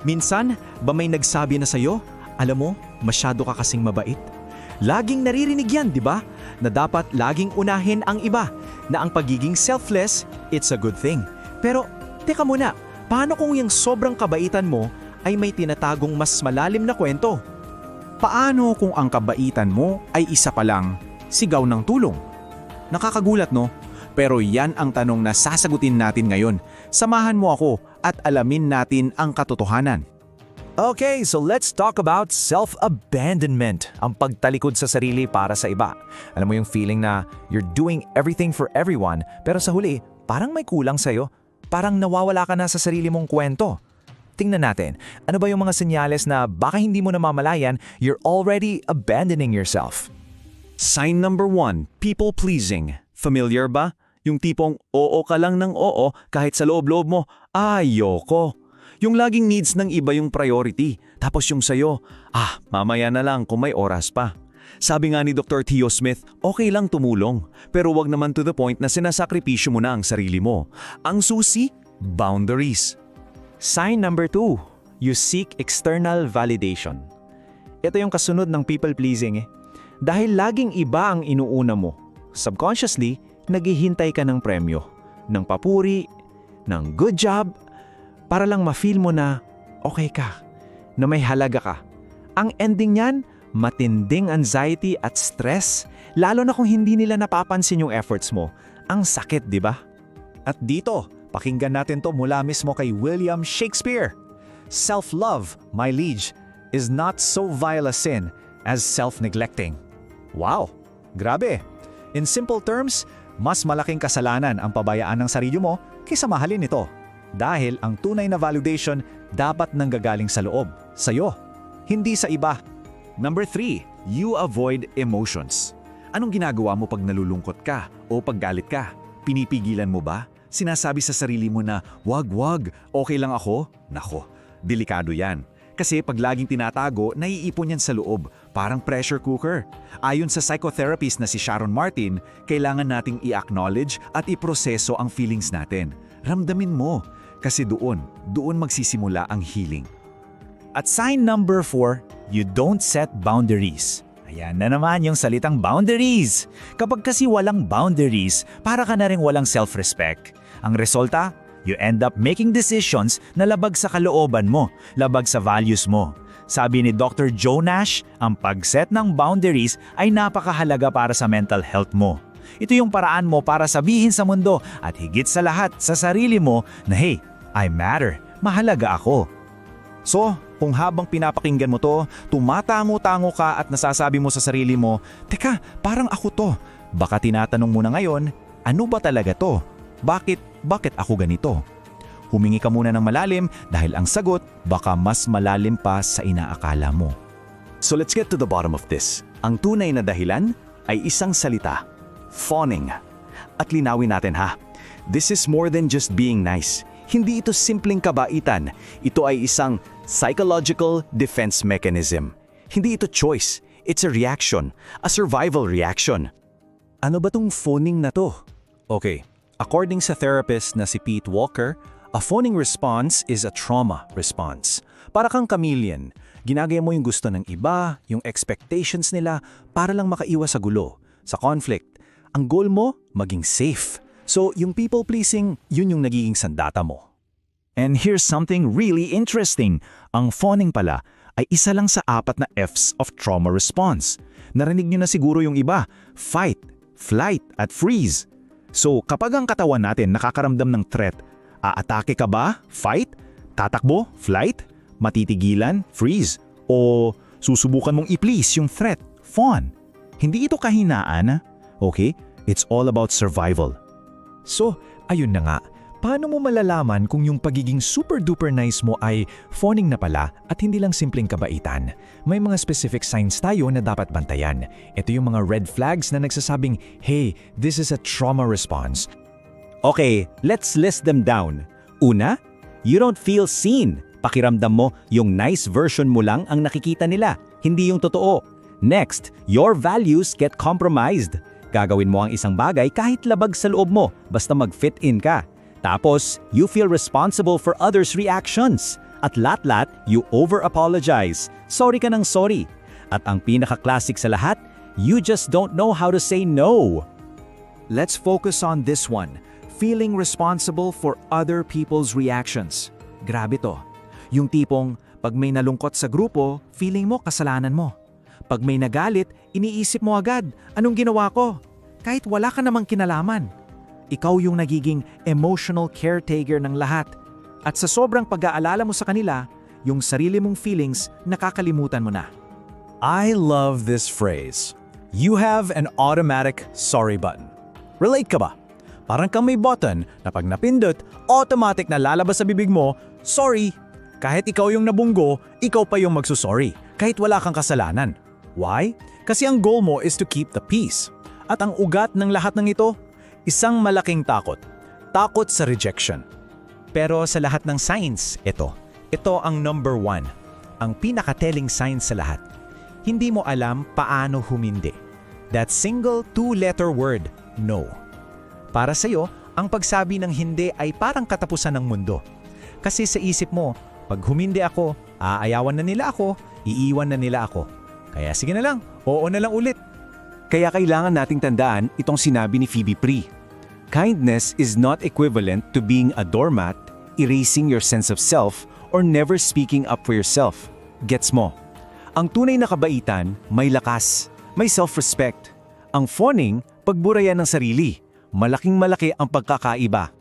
Minsan, ba may nagsabi na sa'yo, alam mo, masyado ka kasing mabait? Laging naririnig yan, di ba? Na dapat laging unahin ang iba, na ang pagiging selfless, it's a good thing. Pero, teka muna, paano kung yung sobrang kabaitan mo ay may tinatagong mas malalim na kwento? Paano kung ang kabaitan mo ay isa palang sigaw ng tulong? Nakakagulat, no? Pero yan ang tanong na sasagutin natin ngayon. Samahan mo ako at alamin natin ang katotohanan. Okay, so let's talk about self-abandonment, ang pagtalikod sa sarili para sa iba. Alam mo yung feeling na you're doing everything for everyone, pero sa huli, parang may kulang sa'yo. Parang nawawala ka na sa sarili mong kwento. Tingnan natin, ano ba yung mga senyales na baka hindi mo namamalayan, you're already abandoning yourself. Sign number 1, people-pleasing. Familiar ba? Yung tipong oo ka lang ng oo kahit sa loob-loob mo, ayoko. Yung laging needs ng iba yung priority, tapos yung sayo, mamaya na lang kung may oras pa. Sabi nga ni Dr. Theo Smith, okay lang tumulong, pero wag naman to the point na sinasakripisyo mo na ang sarili mo. Ang susi, boundaries. Sign number 2, you seek external validation. Ito yung kasunod ng people-pleasing eh. Dahil laging iba ang inuuna mo, subconsciously, naghihintay ka ng premyo, ng papuri, ng good job, para lang ma-feel mo na okay ka, na may halaga ka. Ang ending niyan, matinding anxiety at stress, lalo na kung hindi nila napapansin yung efforts mo. Ang sakit, di ba? At dito, pakinggan natin to mula mismo kay William Shakespeare. Self-love, my liege, is not so vile a sin as self-neglecting. Wow, grabe. In simple terms, mas malaking kasalanan ang pabayaan ng sarili mo kaysa mahalin ito. Dahil ang tunay na validation dapat nanggagaling sa loob, sa'yo, hindi sa iba. Number 3, you avoid emotions. Anong ginagawa mo pag nalulungkot ka o pag galit ka? Pinipigilan mo ba? Sinasabi sa sarili mo na, wag, okay lang ako? Nako, delikado yan. Kasi pag laging tinatago, naiipon yan sa loob, parang pressure cooker. Ayon sa psychotherapist na si Sharon Martin, kailangan nating i-acknowledge at iproseso ang feelings natin. Ramdamin mo, kasi doon magsisimula ang healing. At sign number 4, you don't set boundaries. Ayan na naman yung salitang boundaries. Kapag kasi walang boundaries, para ka na rin walang self-respect. Ang resulta, you end up making decisions na labag sa kalooban mo, labag sa values mo. Sabi ni Dr. Joe Nash, ang pag-set ng boundaries ay napakahalaga para sa mental health mo. Ito yung paraan mo para sabihin sa mundo at higit sa lahat sa sarili mo na hey, I matter, mahalaga ako. So, kung habang pinapakinggan mo to, tumatango-tango ka at nasasabi mo sa sarili mo, teka, parang ako to. Baka tinatanong mo na ngayon, ano ba talaga to? Bakit ako ganito? Humingi ka muna ng malalim dahil ang sagot baka mas malalim pa sa inaakala mo. So let's get to the bottom of this. Ang tunay na dahilan ay isang salita, fawning. At linawin natin ha, this is more than just being nice. Hindi ito simpleng kabaitan, ito ay isang psychological defense mechanism. Hindi ito choice, it's a reaction, a survival reaction. Ano ba tong phoning na to? Okay, according sa therapist na si Pete Walker, a phoning response is a trauma response. Para kang chameleon, ginagaya mo yung gusto ng iba, yung expectations nila para lang makaiwas sa gulo, sa conflict. Ang goal mo, maging safe. So, yung people-pleasing, yun yung nagiging sandata mo. And here's something really interesting. Ang fawning pala ay isa lang sa 4 na F's of trauma response. Narinig nyo na siguro yung iba, fight, flight, at freeze. So, kapag ang katawan natin nakakaramdam ng threat, aatake ka ba? Fight? Tatakbo? Flight? Matitigilan? Freeze? O susubukan mong i-please yung threat? Fawn? Hindi ito kahinaan, okay? It's all about survival. So, ayun na nga. Paano mo malalaman kung yung pagiging super-duper nice mo ay fawning na pala at hindi lang simpleng kabaitan? May mga specific signs tayo na dapat bantayan. Ito yung mga red flags na nagsasabing, hey, this is a trauma response. Okay, let's list them down. Una, you don't feel seen. Pakiramdam mo yung nice version mo lang ang nakikita nila, hindi yung totoo. Next, your values get compromised. Gagawin mo ang isang bagay kahit labag sa loob mo, basta mag-fit in ka. Tapos, you feel responsible for others' reactions. At lat-lat, you over-apologize. Sorry ka ng sorry. At ang pinaka-classic sa lahat, you just don't know how to say no. Let's focus on this one. Feeling responsible for other people's reactions. Grabe to. Yung tipong, pag may nalungkot sa grupo, feeling mo kasalanan mo. Pag may nagalit, iniisip mo agad, anong ginawa ko? Kahit wala ka namang kinalaman. Ikaw yung nagiging emotional caretaker ng lahat. At sa sobrang pag-aalala mo sa kanila, yung sarili mong feelings nakakalimutan mo na. I love this phrase. You have an automatic sorry button. Relate ka ba? Parang kang may button na pag napindot, automatic na lalabas sa bibig mo, sorry. Kahit ikaw yung nabunggo, ikaw pa yung magsusorry. Kahit wala kang kasalanan. Why? Kasi ang goal mo is to keep the peace. At ang ugat ng lahat ng ito, isang malaking takot. Takot sa rejection. Pero sa lahat ng signs, ito ang number 1. Ang pinaka-telling sign sa lahat. Hindi mo alam paano humindi. That single 2-letter word, no. Para sa'yo, ang pagsabi ng hindi ay parang katapusan ng mundo. Kasi sa isip mo, pag humindi ako, aayawan na nila ako, iiwan na nila ako. Kaya sige na lang, oo na lang ulit. Kaya kailangan nating tandaan itong sinabi ni Phoebe Pri. Kindness is not equivalent to being a doormat, erasing your sense of self, or never speaking up for yourself. Gets mo? Ang tunay na kabaitan, may lakas, may self-respect. Ang fawning, pagburayan ng sarili. Malaking malaki ang pagkakaiba.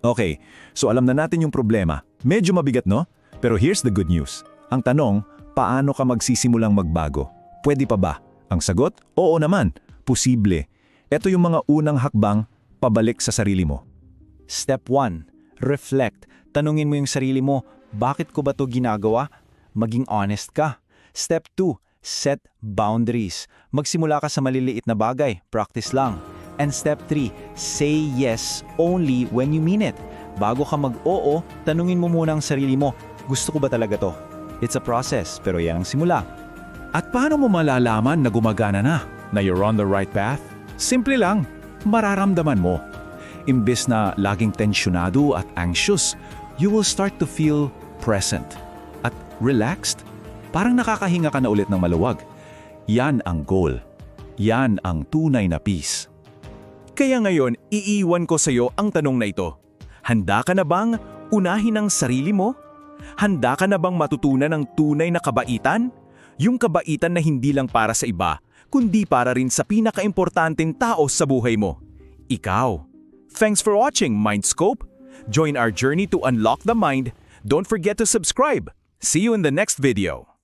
Okay, so alam na natin yung problema. Medyo mabigat, no? Pero here's the good news. Ang tanong, paano ka magsisimulang magbago? Pwede pa ba? Ang sagot, oo naman. Posible. Ito yung mga unang hakbang pabalik sa sarili mo. Step 1. Reflect. Tanungin mo yung sarili mo, bakit ko ba to ginagawa? Maging honest ka. Step 2. Set boundaries. Magsimula ka sa maliliit na bagay. Practice lang. And step 3, say yes only when you mean it. Bago ka mag-oo, tanungin mo muna ang sarili mo, gusto ko ba talaga to? It's a process, pero yan ang simula. At paano mo malalaman na gumagana na? Na you're on the right path? Simple lang, mararamdaman mo. Imbes na laging tensyonado at anxious, you will start to feel present at relaxed. Parang nakakahinga ka na ulit ng maluwag. Yan ang goal. Yan ang tunay na peace. Kaya ngayon, iiwan ko sa iyo ang tanong na ito. Handa ka na bang unahin ang sarili mo? Handa ka na bang matutunan ng tunay na kabaitan? Yung kabaitan na hindi lang para sa iba, kundi para rin sa pinakaimportanteng tao sa buhay mo. Ikaw. Thanks for watching, Mindscope. Join our journey to unlock the mind. Don't forget to subscribe. See you in the next video.